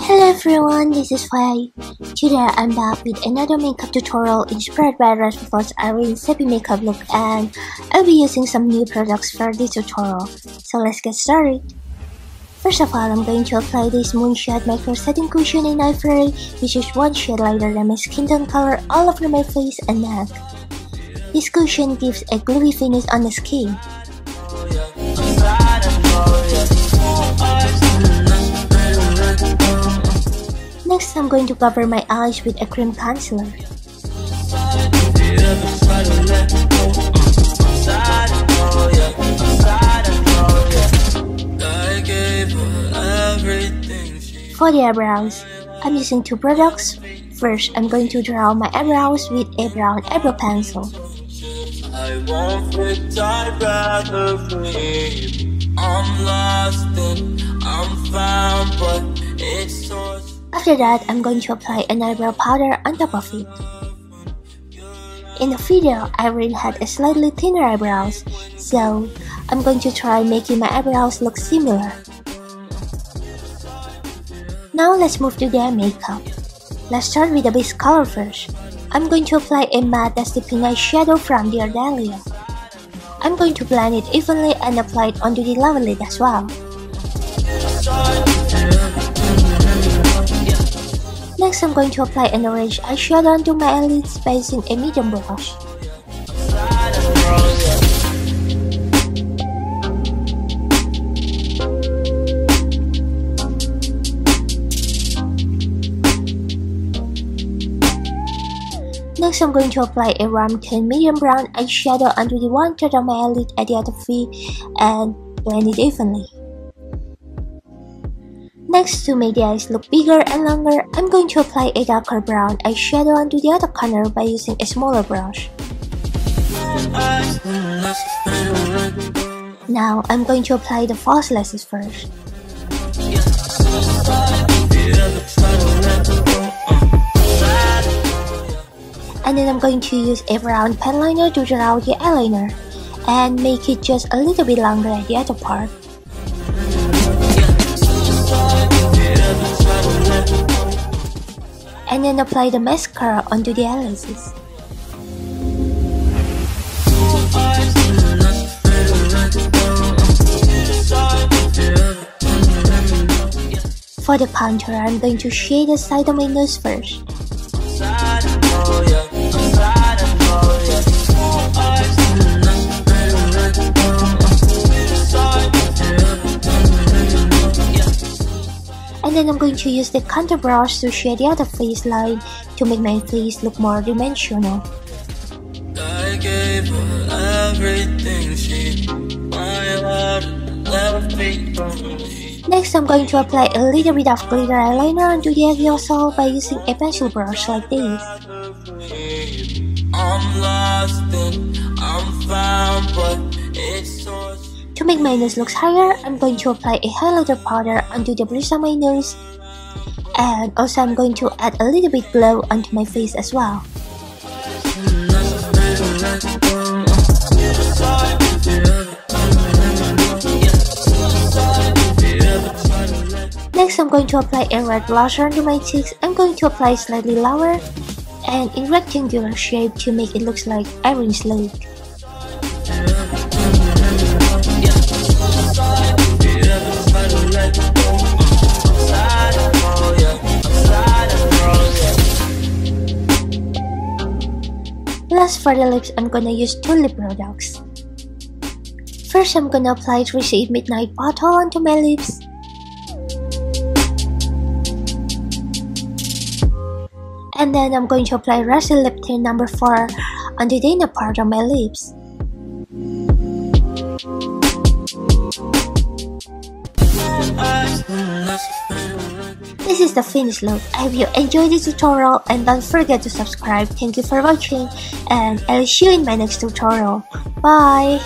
Hello everyone, this is Faye. Today I'm back with another makeup tutorial inspired by REDVELVET's Irene Sappy makeup look, and I'll be using some new products for this tutorial. So let's get started. First of all, I'm going to apply this Moonshot Micro Setting Cushion in Ivory, which is one shade lighter than my skin tone color, all over my face and neck. This cushion gives a gluey finish on the skin. Next, I'm going to cover my eyes with a cream concealer. For the eyebrows, I'm using two products. First, I'm going to draw my eyebrows with a brown eyebrow pencil. After that, I'm going to apply an eyebrow powder on top of it. In the video, Irene had a slightly thinner eyebrows, so I'm going to try making my eyebrows look similar. Now let's move to their makeup. Let's start with the base color first. I'm going to apply a matte dusty pink eyeshadow from the Dahlia. I'm going to blend it evenly and apply it onto the lower lid as well. Next, I'm going to apply an orange eyeshadow onto my eyelids by using a medium brush. Next, I'm going to apply a warm tone medium brown eyeshadow onto the one third of my eyelid at the other V and blend it evenly. Next, to make the eyes look bigger and longer, I'm going to apply a darker brown eyeshadow onto the other corner by using a smaller brush. Now, I'm going to apply the false lashes first. And then I'm going to use a brown pen liner to draw the eyeliner and make it just a little bit longer at the other part. And then apply the mascara onto the eyelashes. For the contour, I'm going to shade the side of my nose first. And then I'm going to use the contour brush to shade the other face line to make my face look more dimensional. Next, I'm going to apply a little bit of glitter eyeliner onto the edge also by using a pencil brush like this. To make my nose look higher, I'm going to apply a highlighter powder onto the bridge of my nose, and also I'm going to add a little bit glow onto my face as well. Next, I'm going to apply a red blusher onto my cheeks. I'm going to apply slightly lower and in rectangular shape to make it look like Irene's look. Last, for the lips, I'm gonna use two lip products. First, I'm gonna apply 3 Shade Midnight Bottle onto my lips. And then I'm going to apply Rosy Lip Tint number 4 onto the inner part of my lips. This is the finished look. I hope you enjoyed this tutorial and don't forget to subscribe. Thank you for watching and I'll see you in my next tutorial. Bye!